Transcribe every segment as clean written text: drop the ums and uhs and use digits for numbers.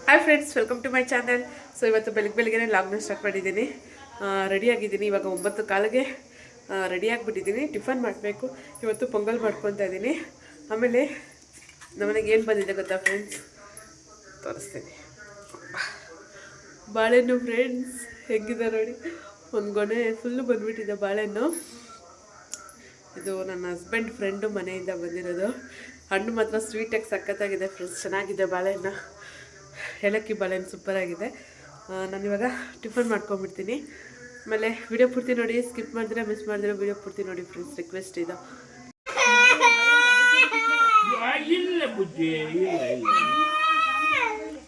Hi friends, welcome to my channel. So ಇವತ್ತು ಬೆಳಗ್ಗೆ ಲಾಗ್ನ start ಮಾಡಿದ್ದೀನಿ. ರೆಡಿಯಾಗಿದ್ದೀನಿ. ಇವಾಗ 9:15ಗೆ ರೆಡಿಯಾಗಿಬಿಟ್ಟಿದ್ದೀನಿ. ಟಿಫನ್ ಮಾಡಬೇಕು. ಇವತ್ತು ಪೊಂಗಲ್ ಮಾಡ್ಕೊತಾ ಇದ್ದೀನಿ. ಆಮೇಲೆ ನಮ್ಮನೆಗೆ ಏನು ಬಂದಿದೆ ಗೊತ್ತಾ ಫ್ರೆಂಡ್ಸ್, ತೋರಿಸ್ತೀನಿ. ಬಾಳೆಹಣ್ಣು ಫ್ರೆಂಡ್ಸ್, ಹೆಂಗಿದೆ ನೋಡಿ. ಒಂದು ಗೊನೆ ಫುಲ್ಲು ಬಂದುಬಿಟ್ಟಿದೆ ಬಾಳೆಹಣ್ಣು. ಇದು ನನ್ನ ಹಸ್ಬೆಂಡ್ ಫ್ರೆಂಡು ಮನೆಯಿಂದ ಬಂದಿರೋದು. ಹಣ್ಣು ಮಾತ್ರ ಸ್ವೀಟಾಗಿ ಸಖತ್ತಾಗಿದೆ ಫ್ರೆಂಡ್ಸ್, ಚೆನ್ನಾಗಿದೆ ಬಾಳೆಹಣ್ಣು. ಏಲಕ್ಕಿ ಬಾಳೆಹಣ್ಣು ಸೂಪರಾಗಿದೆ. ನಾನಿವಾಗ ಟಿಫನ್ ಮಾಡ್ಕೊಂಬಿಡ್ತೀನಿ. ಆಮೇಲೆ ವಿಡಿಯೋ ಪೂರ್ತಿ ನೋಡಿ, ಸ್ಕಿಪ್ ಮಾಡಿದ್ರೆ ಮಿಸ್ ಮಾಡಿದ್ರೆ ವಿಡಿಯೋ ಪೂರ್ತಿ ನೋಡಿ ಫ್ರೆಂಡ್ಸ್, ರಿಕ್ವೆಸ್ಟ್ ಇದು.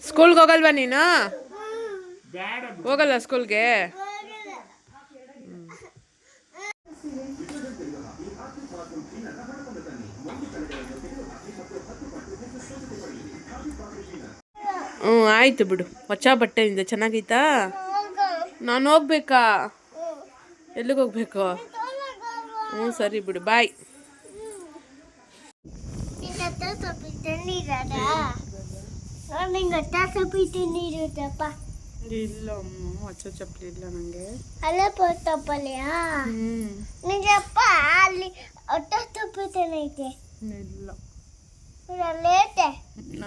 ಸ್ಕೂಲ್ಗೆ ಹೋಗಲ್ವಾ ನೀನು? ಹೋಗಲ್ಲ ಸ್ಕೂಲ್ಗೆ? ಆಯಿತು ಬಿಡು. ಹೊಸ ಬಟ್ಟೆಯಿಂದ ಚೆನ್ನಾಗೈತಾ? ನಾನು ಹೋಗ್ಬೇಕಾ? ಎಲ್ಲಿಗೆ ಹೋಗ್ಬೇಕು? ಸರಿ ಬಿಡು, ಬಾಯ್. ಇಲ್ಲ ಹೊಸ ಚಪ್ಪಲಿ ಇಲ್ಲ ನನಗೆ. ಅಲ್ಲೇ ತಪ್ಪಲಿಯಾ ನಿಜಪ್ಪ? ಅಲ್ಲಿ ಹೊಟ್ಟೆ ತಪ್ಪಿತೇನೈತೆ? ಇಲ್ಲ ಅಲ್ಲೇತೆ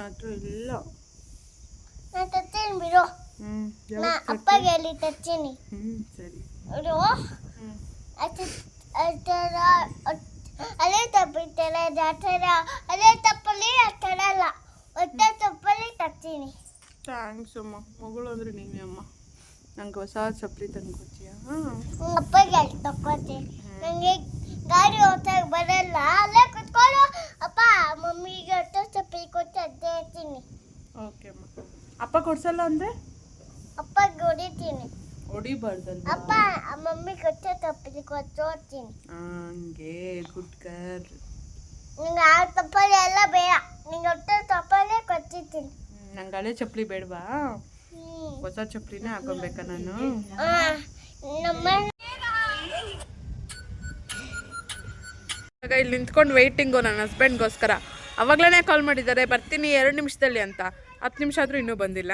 ಅದು ಇಲ್ಲ. ನಾನು ತರ್ತೀನಿ ಬಿಡು. ನಾ ಅಪ್ಪಗೆ ಹೇಳಿ ತರ್ತೀನಿ. ಸರಿ. ಅಲ್ಲೇ ತಪ್ಪಿತ್ತಲ್ಲ ಜಾತ್ರೆ, ಅಲ್ಲೇ ತಪ್ಪಲಿ ಆ ಥರ ಅಲ್ಲ, ಹೊಟ್ಟೆ ತಪ್ಪಲಿ ತರ್ತೀನಿ. ಥ್ಯಾಂಕ್ಸ್ ಅಮ್ಮ. ಮಗಳು ಅಂದರೆ ನೀವೇ ಅಮ್ಮ. ನಂಗೆ ಹೊಸ ಚಪ್ಪಲಿ ತಂದು ಕೊಡ್ತೀಯಾ? ಅಪ್ಪಗೆ ಅಲ್ಲಿ ತಕ್ಕೋತೀನಿ. ನನಗೆ ಗಾಡಿ ಓಡ್ಸಕ್ಕೆ ಬರಲ್ಲ. ಅಲ್ಲೇ ಕುತ್ಕೊಳ್ಳು. ಅಪ್ಪ ಮಮ್ಮಿಗೆ ಹೊಟ್ಟೆ ಚಪ್ಪಲಿ ಕೊಟ್ಟು ಅದೇ ಹೇಳ್ತೀನಿ. ಓಕೆ ಅಮ್ಮ. ಅಪ್ಪ ಕೊಡ್ಸಲ್ಲ ಅಂದರೆ ಅಪ್ಪಗೆ ಹೊಡಿತೀನಿ. ಹೊಡಿಬಾರ್ದಲ್ಲ. ಅಪ್ಪ ಮಮ್ಮಿ ಹೊಟ್ಟೆ ಚಪ್ಪಲಿ ಕೊಟ್ಟು ಹೋಗ್ತೀನಿ. ಹಂಗೆ ಗುಡ್ ಗರ್ಲ್. ನಿಂಗೆ ಆ ಚಪ್ಪಲಿ ಎಲ್ಲ ಬೇಡ, ನಿಂಗೆ ಹೊಟ್ಟೆ ಚಪ್ಪಲಿ ಕೊಟ್ಟಿದ್ದೀನಿ. ನಂಗೆ ಹಳೆ ಚಪ್ಪಲಿ ಬೇಡವಾ? ಹೊಸ ಚಪ್ಪಲಿನೇ ಹಾಕೊಬೇಕಾ ನಾನು? ಇವಾಗ ಇಲ್ಲಿ ನಿಂತ್ಕೊಂಡು ವೆಯ್ಟಿಂಗು ನನ್ನ ಹಸ್ಬೆಂಡ್ಗೋಸ್ಕರ. ಅವಾಗಲೇ ಕಾಲ್ ಮಾಡಿದ್ದಾರೆ ಬರ್ತೀನಿ 2 ನಿಮಿಷದಲ್ಲಿ ಅಂತ. 10 ನಿಮಿಷ ಆದರೂ ಇನ್ನೂ ಬಂದಿಲ್ಲ.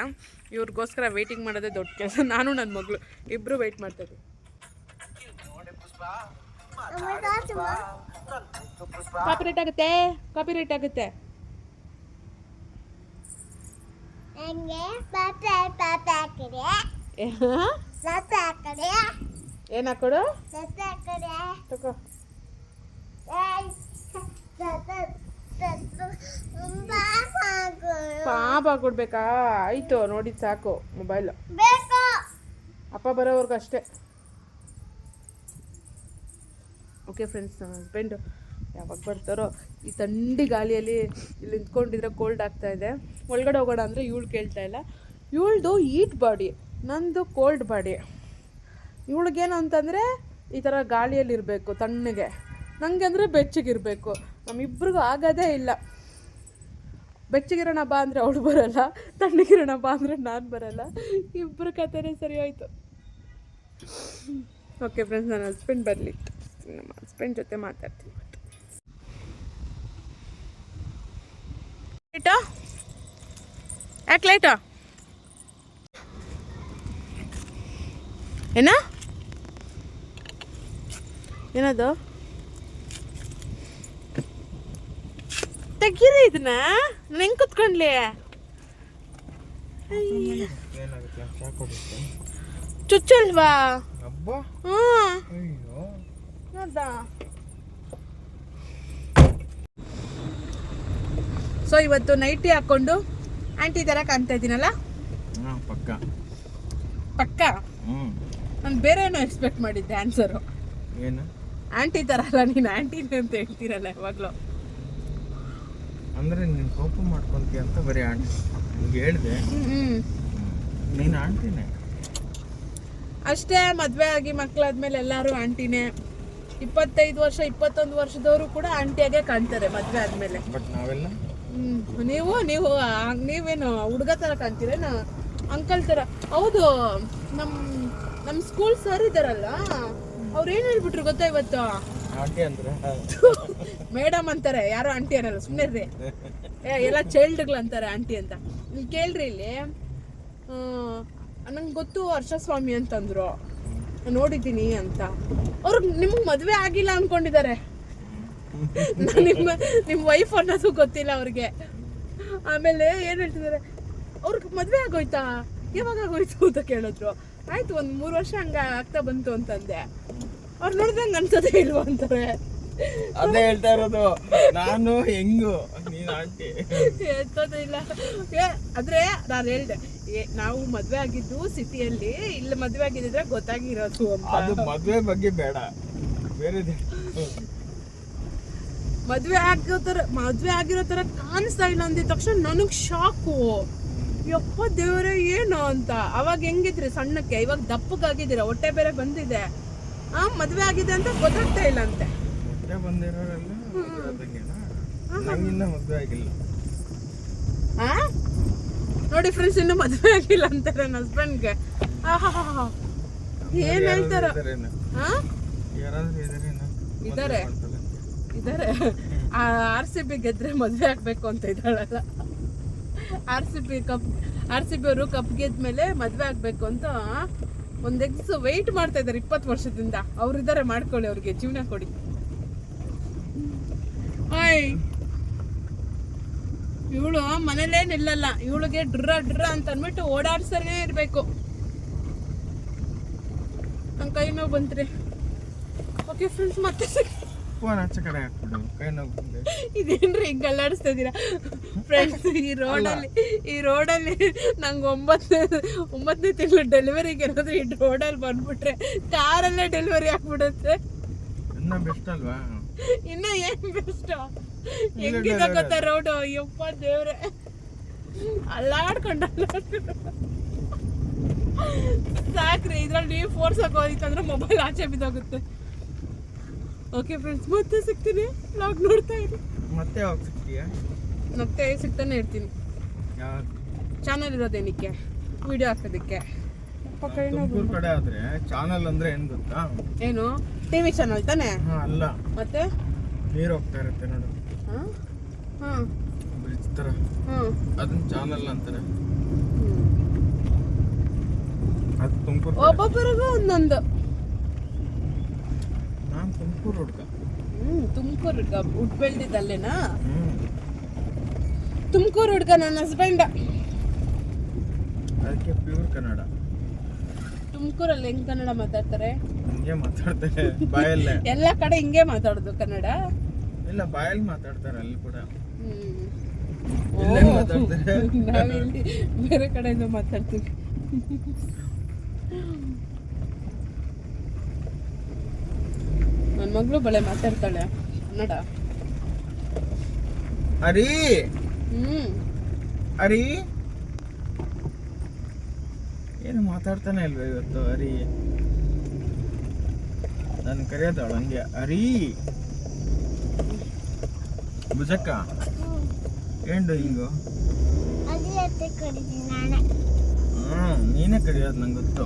ಇವ್ರಿಗೋಸ್ಕರ ವೆಯ್ಟಿಂಗ್ ಮಾಡೋದೇ ದೊಡ್ಡ ಕೆಲಸ. ನಾನು ನನ್ನ ಮಗಳು ಇಬ್ಬರು ವೆಯ್ಟ್ ಮಾಡ್ತಾಯಿದ್ವಿ. ಕಾಪಿರೇಟ್ ಆಗುತ್ತೆ, ಕಾಪಿರೇಟ್ ಆಗುತ್ತೆ. ಏನ್ ಹಾಕೊಡು? ತಗೋ. ಪಾಪ ಕೊಡ್ಬೇಕಾ? ಆಯ್ತು ನೋಡಿ ಸಾಕು. ಮೊಬೈಲ್ ಅಪ್ಪ ಬರೋವರೆಗೂ ಅಷ್ಟೇ. ಓಕೆ ಫ್ರೆಂಡ್ಸ್, ನನ್ನ ಹಸ್ಬೆಂಡು ಯಾವಾಗ ಬರ್ತಾರೋ. ಈ ಥಂಡಿ ಗಾಳಿಯಲ್ಲಿ ಇಲ್ಲಿ ನಿಂತ್ಕೊಂಡಿದ್ರೆ ಕೋಲ್ಡ್ ಆಗ್ತಾ ಇದೆ. ಒಳಗಡೆ ಹೋಗೋಣ ಅಂದರೆ ಇವಳು ಕೇಳ್ತಾ ಇಲ್ಲ. ಇವಳ್ದು ಹೀಟ್ ಬಾಡಿ, ನಂದು ಕೋಲ್ಡ್ ಬಾಡಿ. ಇವಳಿಗೇನು ಅಂತಂದರೆ ಈ ಥರ ಗಾಳಿಯಲ್ಲಿರಬೇಕು ತಣ್ಣಗೆ, ನನಗೆ ಅಂದರೆ ಬೆಚ್ಚಗಿರಬೇಕು. ನಮ್ಮಿಬ್ರಿಗೂ ಆಗೋದೇ ಇಲ್ಲ. ಬೆಚ್ಚಗಿರೋಣ ಬಾ ಅಂದರೆ ಅವಳು ಬರೋಲ್ಲ, ತಣ್ಣಗಿರೋಣ ಬಾ ಅಂದರೆ ನಾನು ಬರೋಲ್ಲ. ಇಬ್ಬರು ಕಥೆನೇ ಸರಿ ಹೋಯ್ತು. ಓಕೆ ಫ್ರೆಂಡ್ಸ್, ನನ್ನ ಹಸ್ಬೆಂಡ್ ಬರಲಿ. ನಮ್ಮ ಹಸ್ಬೆಂಡ್ ಜೊತೆ ಮಾತಾಡ್ತೀನಿ. ಲೇಟಾ? ಯಾಕೆ ಲೇಟಾ? ಏನ ಏನದು? ತೆಗೀರಿ ಇದನ್ನ. ನಾನು ಹೆಂಗೆ ಕುತ್ಕೊಂಡ್ಲಿ? ಚುಚ್ಚಲ್ವಾ? ನೋಡ್ದಾ? ಸೊ ಇವತ್ತು ನೈಟಿ ಹಾಕೊಂಡು ಆಂಟಿ ಥರ ಕಾಣ್ತಾ ಇದ್ದೀನಲ್ಲ? ಪಕ್ಕ ಪಕ್ಕ. ನಾನು ಬೇರೆ ಏನೋ ಎಕ್ಸ್ಪೆಕ್ಟ್ ಮಾಡಿದ್ದೆ ಆನ್ಸರು. ಏನು ಆಂಟಿ ಥರ ಅಲ್ಲ, ನೀನು ಆಂಟಿನೇ ಅಂತ ಹೇಳ್ತೀರಲ್ಲ ಯಾವಾಗಲೂ. ಅಂದರೆ ನೀನು ಕೋಪ ಮಾಡ್ಕೊಂತೀಯ ಅಂತ ಬರೀ ಆಂಟಿ ನಿಮ್ಗೆ ಹೇಳಿದೆ. ನೀನು ಆಂಟಿನೇ ಅಷ್ಟೇ. ಮದುವೆ ಆಗಿ ಮಕ್ಕಳಾದ್ಮೇಲೆ ಎಲ್ಲರೂ ಆಂಟಿನೇ. 25 ವರ್ಷ 21 ವರ್ಷದವರು ಕೂಡ ಆಂಟಿಯಾಗೆ ಕಾಣ್ತಾರೆ ಮದುವೆ ಆದಮೇಲೆ. ಬಟ್ ನಾವೆಲ್ಲ ನೀವೇನು ಹುಡುಗ ಥರ ಕಾಣ್ತೀರೇನ? ಅಂಕಲ್ ಥರ. ಹೌದು, ನಮ್ಮ ಸ್ಕೂಲ್ ಸರ್ ಇದ್ದಾರಲ್ಲ, ಅವ್ರು ಏನು ಹೇಳ್ಬಿಟ್ರು ಗೊತ್ತಾ ಇವತ್ತು? ಆಂಟಿ ಅಂದ್ರೆ ಮೇಡಮ್ ಅಂತಾರೆ, ಯಾರೋ ಆಂಟಿ ಅನ್ನಲ್ಲ, ಸುಮ್ಮನೆ ರೀ. ಎಲ್ಲ ಚೈಲ್ಡ್ಗಳು ಅಂತಾರೆ ಆಂಟಿ ಅಂತ. ಇಲ್ಲಿ ಕೇಳ್ರಿ, ಇಲ್ಲಿ ನಂಗೆ ಗೊತ್ತು ಹರ್ಷಸ್ವಾಮಿ ಅಂತಂದ್ರು, ನೋಡಿದ್ದೀನಿ ಅಂತ. ಅವ್ರಿಗೆ ನಿಮ್ಗೆ ಮದುವೆ ಆಗಿಲ್ಲ ಅನ್ಕೊಂಡಿದ್ದಾರೆ. ನಿಮ್ಮ ವೈಫ್ ಅನ್ನೋದು ಗೊತ್ತಿಲ್ಲ ಅವ್ರಿಗೆ. ಆಮೇಲೆ ಏನು ಹೇಳ್ತಿದ್ದಾರೆ, ಅವ್ರಿಗೆ ಮದುವೆ ಆಗೋಯ್ತಾ, ಯಾವಾಗ ಆಗೋಯ್ತು ಅಂತ ಕೇಳಿದ್ರು. ಆಯ್ತು, ಒಂದು 3 ವರ್ಷ ಹಂಗ ಆಗ್ತಾ ಬಂತು ಅಂತಂದೆ. ಅವ್ರು ನೋಡಿದಂಗೆ ಅನ್ಸೋದೇ ಇಲ್ವಾ ಅಂತಾರೆ. ಅದೇ ಹೇಳ್ತಾ ಇರೋದು ನಾನು, ಹೆಂಗು ನೀನು ಆಂಟಿ ಎತ್ತೋದಿಲ್ಲ. ಆದ್ರೆ ನಾನು ಹೇಳ್ದೆ, ನಾವು ಮದ್ವೆ ಆಗಿದ್ದು ಸಿಟಿಯಲ್ಲಿ, ಇಲ್ಲಿ ಮದ್ವೆ ಆಗಿದ್ರೆ ಗೊತ್ತಾಗಿರೋದು ಅಂತ. ಅದು ಮದ್ವೆ ಬಗ್ಗೆ ಬೇಡ, ಬೇರೆ ಮದ್ವೆ ಆಗಿರೋ ತರ ಕಾಣಿಸ್ತಾ ಇಲ್ಲ ಅಂದಿದ ತಕ್ಷಣ ನನಗ್ ಶಾಕು. ಯಪ್ಪ ದೇವರೇ ಏನು ಅಂತ. ಅವಾಗ ಹೆಂಗಿದ್ರಿ ಸಣ್ಣಕ್ಕೆ, ಇವಾಗ ದಪ್ಪಗಾಗಿದ್ದೀರ, ಹೊಟ್ಟೆ ಬೇರೆ ಬಂದಿದೆ. ಮದ್ವೆ ಆಗಿದೆ ಅಂತ ಗೊತ್ತಾಗ್ತಾ ಇಲ್ಲ ಅಂತೆ. ಹೊಟ್ಟೆ ಬಂದಿರೋರೆಲ್ಲ ನಂಗಿನ್ನ ಮದ್ವೆ ಆಗಿಲ್ಲ. ನೋಡಿ ಫ್ರೆಂಡ್ಸ್, ಇನ್ನು ಮದ್ವೆ ಆಗಿಲ್ಲ ಅಂತಾರೆ ನನ್ನ ಹಸ್ಬೆಂಡ್ಗೆ. ಏನ್ ಹೇಳ್ತಾರ. ಇದಾರೆ RCB ಗೆದ್ರೆ ಮದ್ವೆ ಆಗ್ಬೇಕು ಅಂತ ಇದ್ದಾಳಲ್ಲ. RCB ಅವರು ಕಪ್ ಗೆದ್ಮೇಲೆ ಮದ್ವೆ ಆಗ್ಬೇಕು ಅಂತ ಒಂದ್ ಎಕ್ಸ್ ವೆಯ್ಟ್ ಮಾಡ್ತಾ ಇದಾರೆ 20 ವರ್ಷದಿಂದ. ಅವ್ರಿದ್ದಾರೆ, ಮಾಡ್ಕೊಳ್ಳಿ, ಅವ್ರಿಗೆ ಜೀವನ ಕೊಡಿ. ಇವಳು ಮನೇಲೇ ನಿಲ್ಲಲ್ಲ, ಇವಳಿಗೆ ಡ್ರ ಅಂತ ಅಂದ್ಬಿಟ್ಟು ಓಡಾಡ್ಸನೇ ಇರ್ಬೇಕು. ನನ್ ಕೈ ನೋವು ಬಂತ್ರಿ. ಓಕೆ ಫ್ರೆಂಡ್ಸ್, ಮತ್ತೆ ಫೋನ್ ಆಚೆ ಕಡೆ ಹಾಕ್ಬಿಡು, ಕೈ ನೋವು ಬಂದೆ. ಇದೇನ್ರಿ ಹಿಂಗ್ ಅಲ್ಲಾಡಿಸ್ತಾ ಇದೀರಾ ಫ್ರೆಂಡ್ಸ್? ಈ ರೋಡಲ್ಲಿ ನಂಗೆ 9ನೇ ತಿಂಗಳು ಡೆಲಿವರಿಗೆ ಏನಾದ್ರು ಈ ರೋಡಲ್ಲಿ ಬಂದ್ಬಿಟ್ರೆ ಕಾರಲ್ಲೇ ಡೆಲಿವರಿ ಆಗ್ಬಿಡುತ್ತೆ. ಇನ್ನ ಬೆಸ್ಟ್ ಅಲ್ವಾ? ಇನ್ನ ಏನ್ ಬೆಸ್ಟ್, ಹೆಂಗಿದೆ ಗೊತ್ತಾ ರೋಡು? ಅಯ್ಯಪ್ಪ ದೇವ್ರೆ, ಅಲ್ಲಾಡ್ಕೊಂಡು ಸಾಕ್ರಿ. ಇದ್ರಲ್ಲಿ ಫೋರ್ಸ್ ಆಗೋದಿತ್ತಂದ್ರೆ ಮೊಬೈಲ್ ಆಚೆ ಬಿದ್ದೋಗುತ್ತೆ. ಓಕೆ ಫ್ರೆಂಡ್ಸ್, ಮತ್ತೆ ಸಿಗ್ತೀನಿ. ವ್ಲಾಗ್ ನೋಡ್ತಾ ಇರಿ. ಮತ್ತೆ ಯಾವಾಗ ಸಿಗ್ತೀಯಾ? ಮತ್ತೆ ಸಿಗ್ತಾನೆ ಇರ್ತೀನಿ. ಚಾನಲ್ ಇರೋದೇನಕ್ಕೆ, ವಿಡಿಯೋ ಹಾಕೋದಕ್ಕೆ. ತುಮಕೂರು ಕಡೆ ಆದ್ರೆ ಚಾನಲ್ ಅಂದ್ರೆ ಏನ್ ಗೊತ್ತಾ? ಏನು ಟಿವಿ ಚಾನಲ್ ತಾನೆ? ಅಲ್ಲ, ಮತ್ತೆ ನೀರು ಹೋಗ್ತಾ ಇರುತ್ತೆ ನೋಡು, ಬ್ರಿಡ್ಜ್ ತರ, ಅದನ್ನ ಚಾನಲ್ ಅಂತಾರೆ. ಅದು ತುಮಕೂರು. ಒಬ್ಬೊಬ್ಬರಿಗೂ ಒಂದೊಂದು. ನಾನು ತುಮಕೂರು ಹುಡುಗ. ತುಮಕೂರು ಹುಡುಗ, ಹುಟ್ಟು ಬೆಳೆದಿದ್ದಲ್ಲೇನಾ? ತುಮಕೂರು ಹುಡುಗ ನನ್ನ ಹಸ್ಬೆಂಡ್. ಅದಕ್ಕೆ ಪ್ಯೂರ್ ಕನ್ನಡ. ತುಮಕೂರಲ್ಲಿ ಹೆಂಗ್ ಕನ್ನಡ ಮಾತಾಡ್ತಾರೆ? ಹಿಂಗೆ ಮಾತಾಡ್ತಾರೆ ಬಾಯಲ್ಲೇ. ಎಲ್ಲ ಕಡೆ ಹಿಂಗೆ ಮಾತಾಡೋದು ಕನ್ನಡ? ಇಲ್ಲ, ಬಾಯಲ್ಲಿ ಮಾತಾಡ್ತಾರೆ ಅಲ್ಲಿ ಕೂಡ. ನಾವಿಲ್ಲಿ ಬೇರೆ ಕಡೆಯಿಂದ ಮಾತಾಡ್ತೀವಿ. ನನ್ನ ಮಗಳು ಬಳೆ ಮಾತಾಡ್ತಾಳೆ ಕನ್ನಡ. ಅರಿ ಅರಿ ಏನು ಮಾತಾಡ್ತಾನೆ ಇಲ್ವ ಇವತ್ತು? ಅರಿ ನಾನು ಕರೆಯೋದವಳು ಹಂಗೆ, ಅರಿ ಭುಜಕ್ಕ ಏನು ಹಿಂಗು? ನೀನೇ ಕರೆಯೋದು ನಂಗೆ ಗೊತ್ತು.